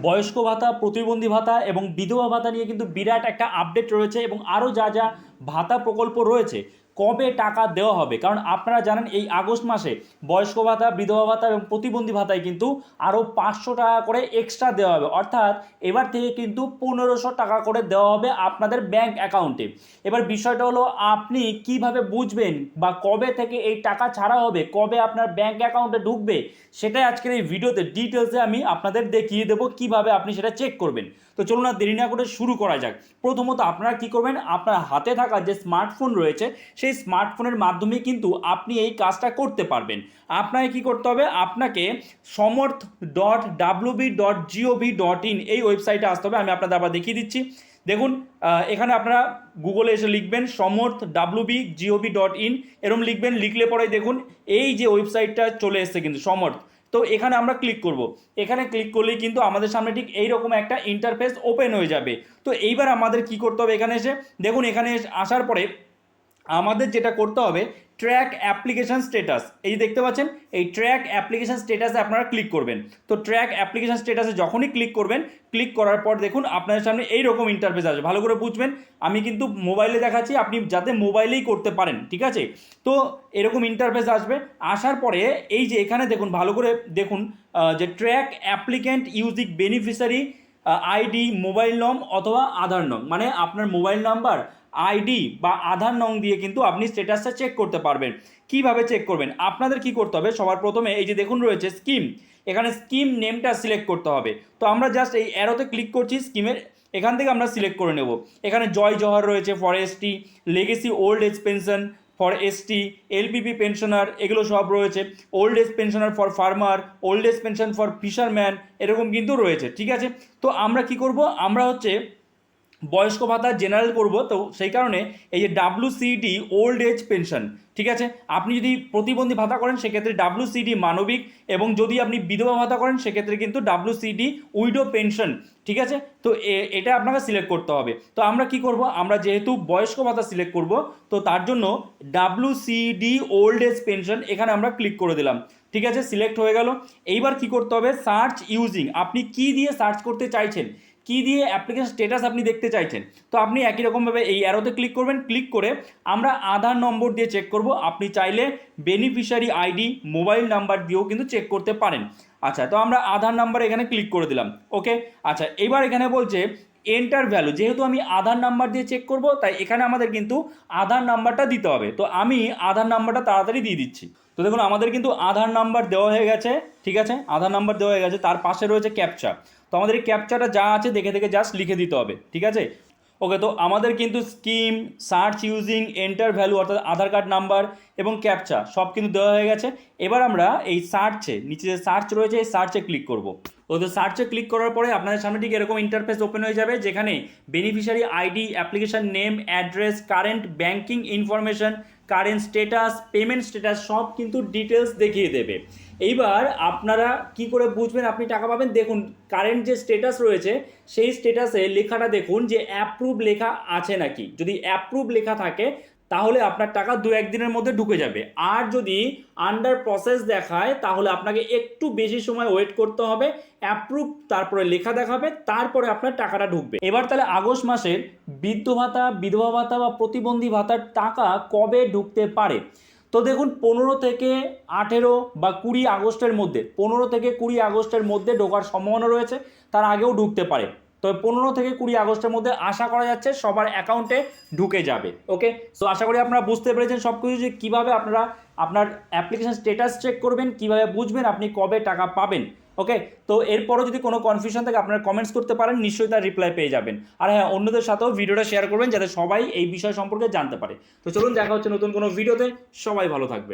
বয়স্ক ভাতা, প্রতিবন্ধী ভাতা এবং বিধবা ভাতা নিয়ে কিন্তু বিরাট একটা আপডেট রয়েছে এবং আরও যা যা ভাতা প্রকল্প রয়েছে, কবে টাকা দেওয়া হবে। কারণ আপনারা জানেন এই আগস্ট মাসে বয়স্ক ভাতা, বিধবা ভাতা এবং প্রতিবন্ধী ভাতায় কিন্তু আরও 500 টাকা করে এক্সট্রা দেওয়া হবে। অর্থাৎ এবার থেকে কিন্তু 1500 টাকা করে দেওয়া হবে আপনাদের ব্যাংক অ্যাকাউন্টে। এবার বিষয়টা হলো আপনি কিভাবে বুঝবেন বা কবে থেকে এই টাকা ছাড়া হবে, কবে আপনার ব্যাংক অ্যাকাউন্টে ঢুকবে, সেটাই আজকের এই ভিডিওতে ডিটেলসে আমি আপনাদের দেখিয়ে দেবো কিভাবে আপনি সেটা চেক করবেন। তো চলুন আর দেরি না করে শুরু করা যাক। প্রথমত আপনারা কি করবেন, আপনার হাতে থাকা যে স্মার্টফোন রয়েছে সেই স্মার্টফোনের মাধ্যমে কিন্তু আপনি এই কাজটা করতে পারবেন। আপনাকে কি করতে হবে, আপনাকে সমর্থ.wb.gov.in এই ওয়েবসাইটে আসতে হবে। আমি আপনাদের আবার দেখিয়ে দিচ্ছি। দেখুন, এখানে আপনারা গুগলে এসে লিখবেন সমর্থ.wb.gov.in, এরকম লিখবেন। লিখলে পরে দেখুন এই যে ওয়েবসাইটটা চলে এসছে কিন্তু সমর্থ। তো এখানে আমরা ক্লিক করব। এখানে ক্লিক করলেই কিন্তু আমাদের সামনে ঠিক এইরকম একটা ইন্টারফেস ওপেন হয়ে যাবে। তো এইবার আমাদের কি করতে হবে, এখানে এসে দেখুন, এখানে আসার পরে আমাদের যেটা করতে হবে, ট্র্যাক অ্যাপ্লিকেশান স্ট্যাটাস, এই যে দেখতে পাচ্ছেন, এই ট্র্যাক অ্যাপ্লিকেশান স্ট্যাটাসে আপনারা ক্লিক করবেন। তো ট্র্যাক অ্যাপ্লিকেশান স্ট্যাটাসে যখনই ক্লিক করবেন, ক্লিক করার পর দেখুন আপনাদের সামনে এইরকম ইন্টারফেস আসবে। ভালো করে বুঝবেন, আমি কিন্তু মোবাইলে দেখাচ্ছি, আপনি যাতে মোবাইলেই করতে পারেন, ঠিক আছে। তো এরকম ইন্টারফেস আসবে। আসার পরে এই যে এখানে দেখুন, ভালো করে দেখুন, যে track applicant using beneficiary ID, mobile নং অথবা আধার নং, মানে আপনার মোবাইল নাম্বার, আইডি বা আধার নং দিয়ে কিন্তু আপনি স্ট্যাটাসটা চেক করতে পারবেন। কিভাবে চেক করবেন, আপনাদের কি করতে হবে, সবার প্রথমে এই যে দেখুন রয়েছে স্কিম, এখানে স্কিম নেমটা সিলেক্ট করতে হবে। তো আমরা জাস্ট এই অ্যারোতে ক্লিক করছি, স্কিমের এখান থেকে আমরা সিলেক্ট করে নেব। এখানে জয় জওহর রয়েছে for ST, legacy old age pension for ST, LPP pensioner, এগুলো সব রয়েছে। Old age pensioner for farmer, old age pension for fisherman, এরকম কিন্তু রয়েছে, ঠিক আছে। তো আমরা কি করব, আমরা হচ্ছে বয়স্ক ভাতা জেনারেল করব। তো সেই কারণে এই যে WCD ওল্ড এজ পেনশন, ঠিক আছে। আপনি যদি প্রতিবন্ধী ভাতা করেন সেক্ষেত্রে WCD মানবিক, এবং যদি আপনি বিধবা ভাতা করেন সেক্ষেত্রে কিন্তু WCD উইডো পেনশন, ঠিক আছে। তো এটা আপনাকে সিলেক্ট করতে হবে। তো আমরা কি করব, আমরা যেহেতু বয়স্ক ভাতা সিলেক্ট করব, তো তার জন্য WCD ওল্ড এজ পেনশন এখানে আমরা ক্লিক করে দিলাম, ঠিক আছে, সিলেক্ট হয়ে গেল। এইবার কি করতে হবে, সার্চ ইউজিং, আপনি কি দিয়ে সার্চ করতে চাইছেন, কি দিয়ে অ্যাপ্লিকেশন স্ট্যাটাস আপনি দেখতে চাইছেন। তো আপনি একই রকমভাবে এই অ্যারোতে ক্লিক করবেন। ক্লিক করে আমরা আধার নম্বর দিয়ে চেক করব। আপনি চাইলে বেনিফিশিয়ারি আইডি, মোবাইল নাম্বার দিয়েও কিন্তু চেক করতে পারেন। আচ্ছা, তো আমরা আধার নাম্বার এখানে ক্লিক করে দিলাম, ওকে। আচ্ছা, এবার এখানে বলছে এন্টার ভ্যালু, যেহেতু আমি আধার নাম্বার দিয়ে চেক করব তাই এখানে আমাদের কিন্তু আধার নাম্বারটা দিতে হবে। তো আমি আধার নাম্বারটা তাড়াতাড়ি দিয়ে দিচ্ছি। তো দেখুন আমাদের কিন্তু আধার নাম্বার দেওয়া হয়ে গেছে, ঠিক আছে, আধার নাম্বার দেওয়া হয়ে গেছে। তার পাশে রয়েছে ক্যাপচা। তো আমাদের এই ক্যাপচাটা যা আছে দেখে দেখে জাস্ট লিখে দিতে হবে, ঠিক আছে। ওকে, তো আমাদের কিন্তু scheme, search using, enter value অর্থাৎ আধার কার্ড নাম্বার এবং ক্যাপচা সব কিন্তু দেওয়া হয়ে গেছে। এবার আমরা এই সার্চে, নিচে যে সার্চ রয়েছে এই সার্চে ক্লিক করব। তো সার্চে ক্লিক করার পরে আপনাদের সামনে ঠিক এরকম ইন্টারফেস ওপেন হয়ে যাবে, যেখানে beneficiary ID, application name, address, current banking information, current status, payment status সব কিন্তু ডিটেলস দেখিয়ে দেবে। এইবার আপনারা কি করে বুঝবেন আপনি টাকা পাবেন, দেখুন কারেন্ট যে স্ট্যাটাস রয়েছে সেই স্ট্যাটাসে লেখাটা দেখুন যে অ্যাপ্রুভ লেখা আছে নাকি। যদি অ্যাপ্রুভ লেখা থাকে তাহলে আপনার টাকা 2-1 দিনের মধ্যে ঢুকে যাবে। আর যদি আন্ডার প্রসেস দেখায় তাহলে আপনাকে একটু বেশি সময় ওয়েট করতে হবে। অ্যাপ্রুভ তারপরে লেখা দেখাবে, তারপরে আপনার টাকাটা ঢুকবে। এবার তাহলে আগস্ট মাসের বৃদ্ধ ভাতা, বিধবা ভাতা বা প্রতিবন্ধী ভাতার টাকা কবে ঢুকতে পারে। তো দেখুন 15 থেকে 18 বা 20 আগস্টের মধ্যে, 15 থেকে 20 আগস্টের মধ্যে ঢোকার সম্ভাবনা রয়েছে, তার আগেও ঢুকতে পারে। তবে 15 থেকে 20 আগস্টের মধ্যে আশা করা যাচ্ছে সবার অ্যাকাউন্টে ঢুকে যাবে, ওকে। সো আশা করি আপনারা বুঝতে পেরেছেন সব কিছু, যে কীভাবে আপনারা আপনার অ্যাপ্লিকেশন স্ট্যাটাস চেক করবেন, কীভাবে বুঝবেন আপনি কবে টাকা পাবেন, ওকে। তো এরপরও যদি কোনো কনফিউশন থাকে আপনারা কমেন্টস করতে পারেন, নিশ্চয়ই তার রিপ্লাই পেয়ে যাবেন। আর হ্যাঁ, অন্যদের সাথেও ভিডিওটা শেয়ার করবেন যাতে সবাই এই বিষয় সম্পর্কে জানতে পারে। তো চলুন দেখা হচ্ছে নতুন কোনো ভিডিওতে, সবাই ভালো থাকবে।